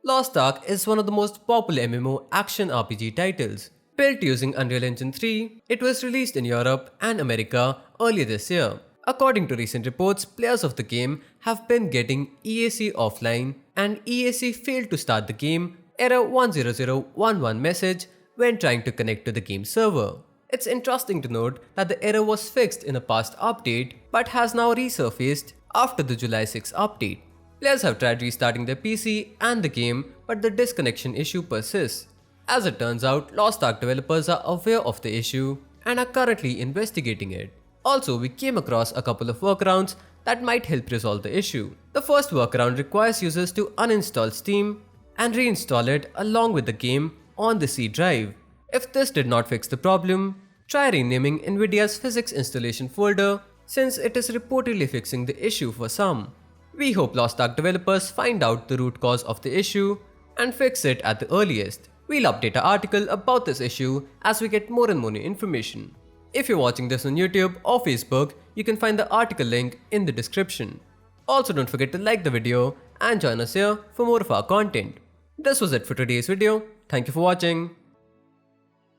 Lost Ark is one of the most popular MMO action RPG titles. Built using Unreal Engine 3, it was released in Europe and America earlier this year. According to recent reports, players of the game have been getting EAC Offline and EAC failed to start the game error 10011 message when trying to connect to the game server. It's interesting to note that the error was fixed in a past update but has now resurfaced after the July 6 update. Players have tried restarting their PC and the game, but the disconnection issue persists. As it turns out, Lost Ark developers are aware of the issue and are currently investigating it. Also, we came across a couple of workarounds that might help resolve the issue. The first workaround requires users to uninstall Steam and reinstall it along with the game on the C drive. If this did not fix the problem, try renaming Nvidia's physics installation folder since it is reportedly fixing the issue for some. We hope Lost Ark developers find out the root cause of the issue and fix it at the earliest. We'll update our article about this issue as we get more and more new information. If you're watching this on YouTube or Facebook, you can find the article link in the description. Also, don't forget to like the video and join us here for more of our content. This was it for today's video. Thank you for watching.